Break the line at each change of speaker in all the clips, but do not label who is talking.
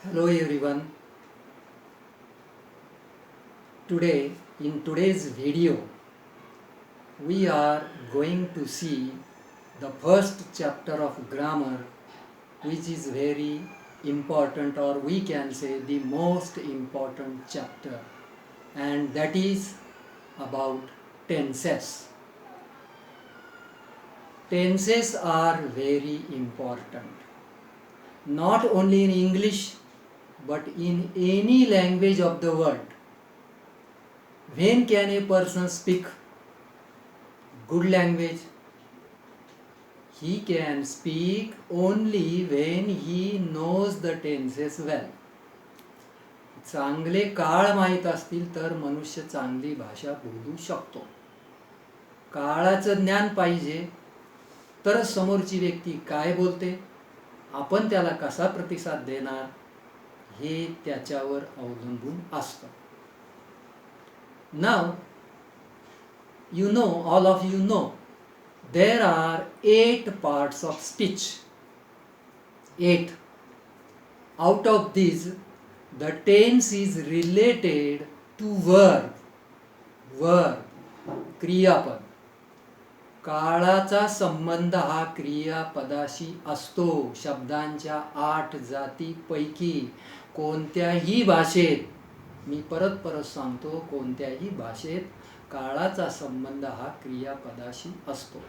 Hello everyone. In today's video, we are going to see the first chapter of grammar, which is very important, or we can say the most important chapter, and that is about tenses. Tenses are very important, not only in English but in any language of the world. When can a person speak good language? He can speak only when he knows the tenses well. चांगले काळ माहीत असतील तर मनुष्य चांगली भाषा बोलू शकतो. काळाचं ज्ञान पाहिजे तर समोरची व्यक्ती काय बोलते, आपण त्याला कसा प्रतिसाद देणार हे त्याच्यावर अवलंबून असतं. Now, all of you know, there are 8 parts of speech. 8. Out of these, the tense is related to verb, क्रियापद. काळाचा संबंध हा क्रियापदाशी असतो. शब्दांच्या 8 जातीपैकी कोणत्याही भाषेत, मी परत सांगतो, कोणत्याही भाषेत काळाचा संबंध हा क्रियापदाशी असतो.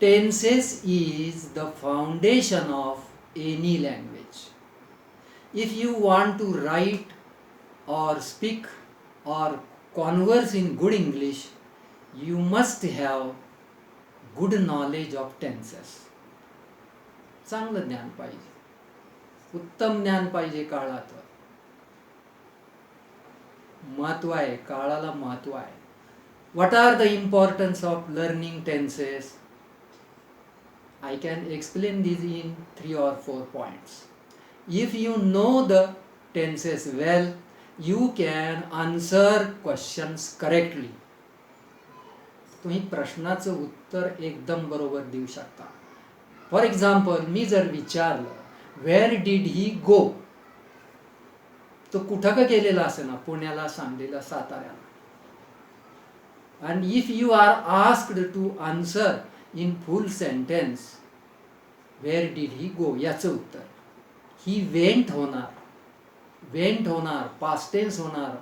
Tenses is the foundation of any language. If you want to write or speak or converse in good English, you must have good knowledge of tenses. चांगलं ज्ञान पाहिजे, उत्तम ज्ञान पाहिजे. काळाचं महत्व आहे, काळाला महत्व आहे. What are the importance of learning tenses? I can explain these in 3 or 4 points. If you know the tenses well, you can answer questions correctly. तुम्ही प्रश्नाचं उत्तर एकदम बरोबर देऊ शकता. फॉर एक्झाम्पल, मी जर विचारलं वेअर डिड ही गो, तो कुठं का गेलेला असे ना, पुण्याला, सांगलीला, साताऱ्याला. And if you are asked to answer in full sentence, where did he go, याचं उत्तर he went होणार, past tense होणार,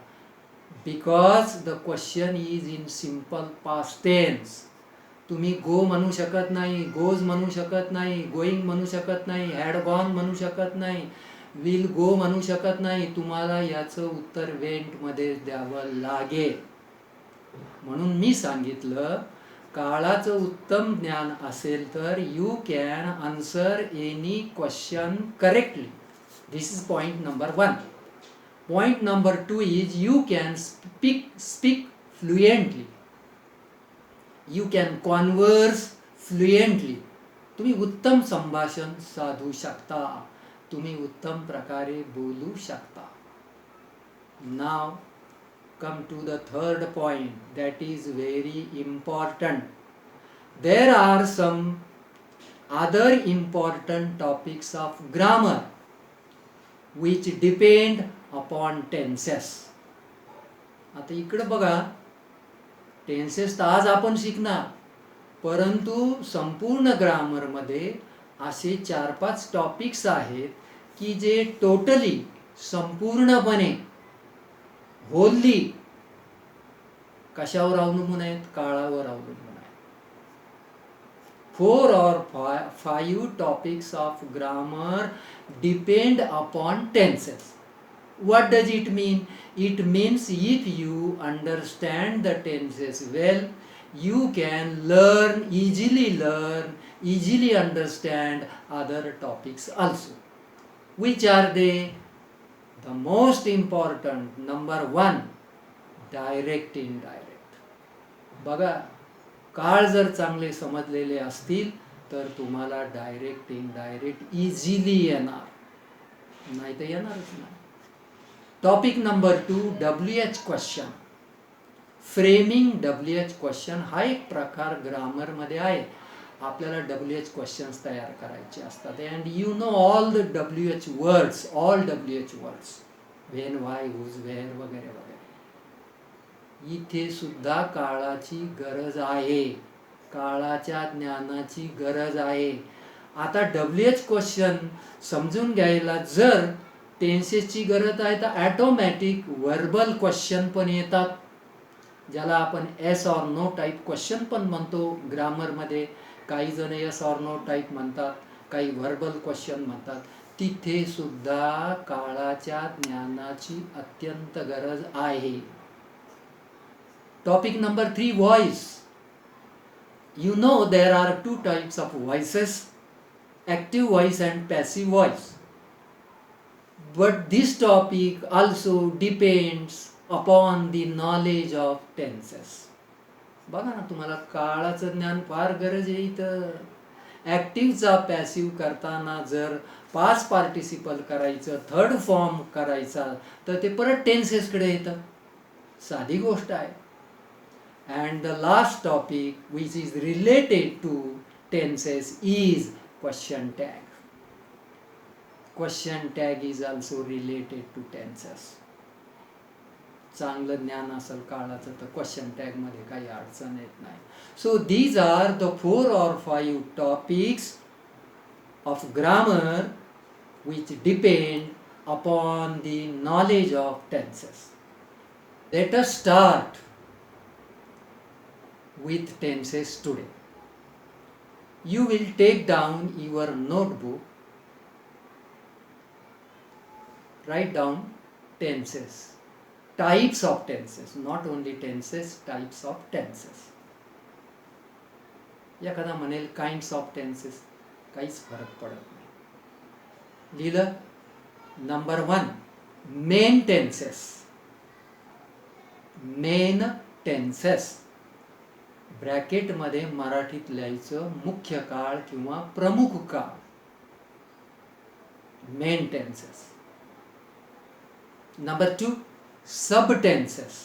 because the question is in simple past tense. तुम्ही गो म्हणू शकत नाही, गोज म्हणू शकत नाही, गोईंग म्हणू शकत नाही, हॅड गॉन म्हणू शकत नाही, विल गो म्हणू शकत नाही. तुम्हाला याचं उत्तर वेंट मध्ये द्यावं लागेल. म्हणून मी सांगितलं, काळाचं उत्तम ज्ञान असेल तर you can answer any question correctly. This is point number 1. Point number 2 is you can speak fluently. You can converse fluently. तुम्ही उत्तम संभाषण साधू शकता, तुम्ही उत्तम प्रकारे बोलू शकता. नाव come to the third point, that is very important. There are some other important topics of grammar which depend upon tenses. आता इकडे बघा, टेन्सेस तर आज आपण शिकणार, परंतु संपूर्ण ग्रामरमध्ये असे 4-5 टॉपिक्स आहेत की जे टोटली, संपूर्णपणे, होली कशावर अवलंबून आहेत, काळावर अवलंबून आहेत. 4 or 5 topics of grammar depend upon tenses. What does it mean? It means if you understand the tenses well, you can easily understand other topics also. Which are they? The most important, number 1, direct, indirect. बघा, काळ जर चांगले समजलेले असतील तर तुम्हाला direct, indirect easily येणार, नाही तर येणारच नाही. Topic number 2, WH question. Framing WH question हा एक प्रकार ग्रामरमध्ये आहे. आपल्याला WH क्वेश्चन्स तयार करायचे असतात. And you know all the WH words, when, why, whose, where वगैरे वगैरे. इथे सुद्धा काळाची गरज आहे, काळाच्या ज्ञानाची गरज आहे. आता WH क्वेश्चन समजून घ्यायला जर टेन्सेसची गरज आहे तर ॲटोमॅटिक व्हर्बल क्वेश्चन पण येतात, ज्याला आपण yes or no type question पण म्हणतो ग्रामरमध्ये. काही जण एस ऑर नो टाईप म्हणतात, काही व्हर्बल क्वेश्चन म्हणतात. तिथे सुद्धा काळाच्या ज्ञानाची अत्यंत गरज आहे. Topic number 3, voice. You know there are two types of voices, active voice and passive voice. But this topic also depends upon the knowledge of tenses. बघा ना, तुम्हाला काळाचं ज्ञान फार गरज आहे इथं. ॲक्टिव्हचा पॅसिव्ह करताना जर पास्ट पार्टिसिपल करायचं, थर्ड फॉर्म करायचा, तर ते परत टेन्सेसकडे येतं. साधी गोष्ट आहे. And the last topic which is related to tenses is question tag. Question tag is also related to tenses. चांगलं ज्ञान असेल काळाचं तर क्वेश्चन टॅग मध्ये काही अडचण येत नाही. So these are the 4 or 5 topics of grammar which depend upon the knowledge of tenses. Let us start with tenses today. You will take down your notebook, write down tenses, types of tenses, not only tenses, types of tenses. एखादा म्हणेल kinds of tenses, काहीच फरक पडत नाही. लिहिलं. Number 1, main tenses. Main tenses ब्रॅकेटमध्ये मराठीत लिहायचं मुख्य काळ किंवा प्रमुख काळ. Main tenses. Number 2, sub tenses.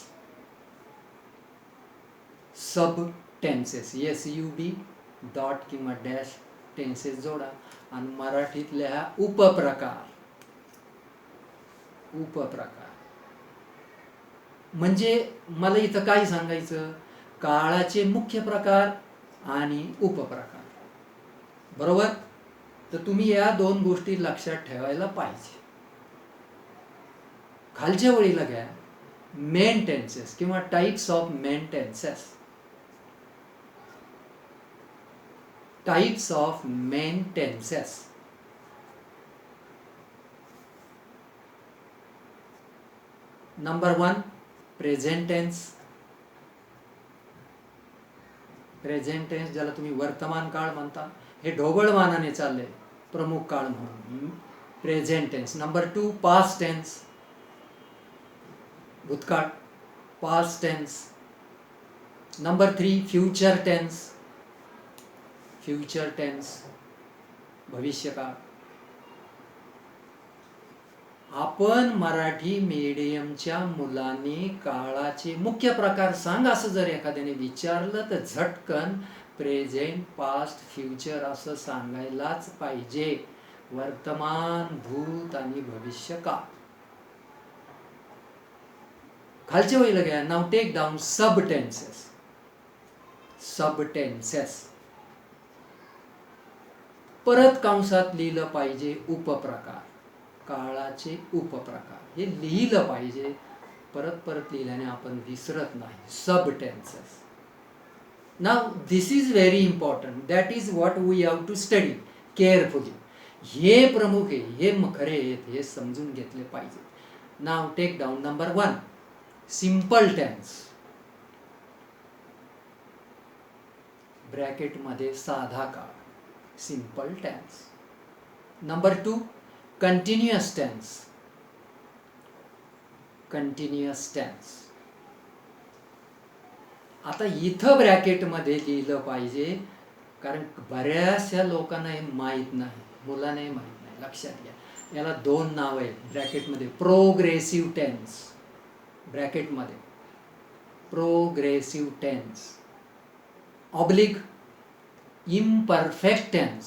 Sub tenses, SUB dot किंवा डॅश टेन्सेस जोडा आणि मराठीत लिहा उपप्रकार. उपप्रकार म्हणजे मला इथं काय सांगायचं, काळाचे मुख्य प्रकार आणि उपप्रकार. बरोबर. तर तुम्ही या 2 गोष्टी लक्षात ठेवायला पाहिजे. खालच्या वळीला घ्या मेन टेन्सेस किंवा types of main tenses. Types of main tenses. Number 1, present tense. Present tense ज्याला तुम्ही वर्तमान काळ म्हणता, हे ढोबळमानाने चाललंय प्रमुख काळ म्हणून. Present tense. Number 2, past tense. भूतकाळ, past tense. Number 3, future tense. Future tense, भविष्यकाळ. आपण मराठी मीडियमच्या मुलांनी काळाचे मुख्य प्रकार सांग असं जर एखाद्याने विचारलं तर झटकन प्रेझेंट, पास्ट, फ्युचर असं सांगायलाच पाहिजे. वर्तमान, भूत आणि भविष्यकाळ. खालच्या वळीला घ्या. नाव टेक डाऊन सब टेन्सेस. Sub tenses. परत कंसात लिहिलं पाहिजे उपप्रकार. काळाचे उपप्रकार हे लिहिलं पाहिजे. परत परत लिहिल्याने आपण विसरत नाही. Sub tenses. Now this is very important. That is what we have to study carefully. हे प्रमुख आहे, हे खरे आहेत, हे समजून घेतले पाहिजे. Now take down. Number 1, simple tense. ब्रॅकेटमध्ये साधा काळ, simple tense. Number 2, continuous tense. Continuous tense. आता इथं ब्रॅकेटमध्ये लिहिलं पाहिजे, कारण बऱ्याचशा लोकांना हे माहीत नाही, मुलांनाही माहीत नाही. लक्षात घ्या. याला 2 नाव आहेत ब्रॅकेटमध्ये. Progressive tense. ब्रॅकेटमध्ये progressive tense. Oblique imperfect tense.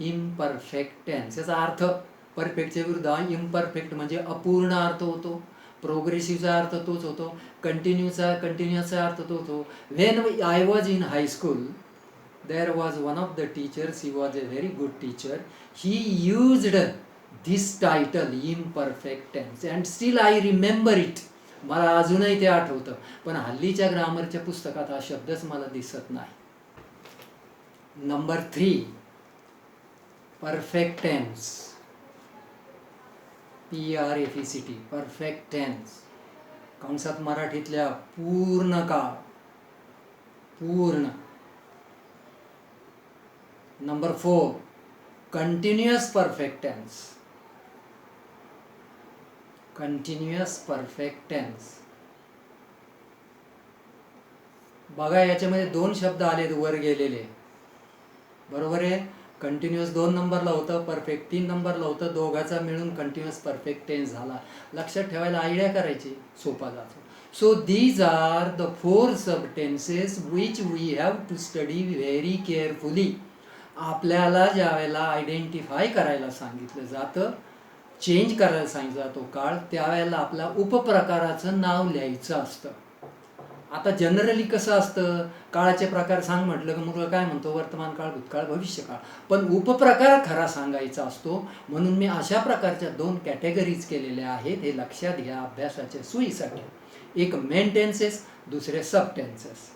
Imperfect tense याचा अर्थ परफेक्टच्या विरुद्ध इम्परफेक्ट म्हणजे अपूर्ण अर्थ होतो. प्रोग्रेसिव्हचा अर्थ तोच होतो. कंटिन्युअसचा अर्थ तोच होतो. When I was in high school, there was one of the teachers, he was a very good teacher, he used this title imperfect tense and still I remember it. मला अजूनही ते आठवतं, पण हल्लीच्या ग्रामरच्या पुस्तकात हा शब्दच मला दिसत नाही. Number 3, perfect tense. PRFECT, perfect tense. कंसात मराठीतल्या पूर्ण काळ, पूर्ण. Number 4, continuous perfect tense. Continuous perfect tense. बघा याच्यामध्ये 2 शब्द आलेत वर गेलेले, बरोबर आहे. कंटिन्युअस 2 नंबरला होतं, परफेक्ट 3 नंबरला होतं. दोघाचा मिळून कंटिन्युअस परफेक्ट टेन्स झाला. लक्षात ठेवायला आयडिया करायची, सोपा जातो. So these are the 4 subtenses which we have to study very carefully. आपल्याला ज्या वेळेला आयडेंटिफाय करायला सांगितलं जातं, चेंज करायला सांगितलं जातो काळ, त्यावेळेला आपल्या उपप्रकाराचं नाव लिहायचं असतं. आता जनरली कसं असतं, काळाचे प्रकार सांग म्हटलं की मुलगा काय म्हणतो, वर्तमान काळ, भूतकाळ, भविष्यकाळ. पण उपप्रकार खरा सांगायचा असतो, म्हणून मी अशा प्रकारच्या 2 कॅटेगरीज केलेल्या आहेत. हे लक्षात घ्या अभ्यासाच्या सोयीसाठी. एक मेन टेन्सेस, दुसरे सब टेन्सेस.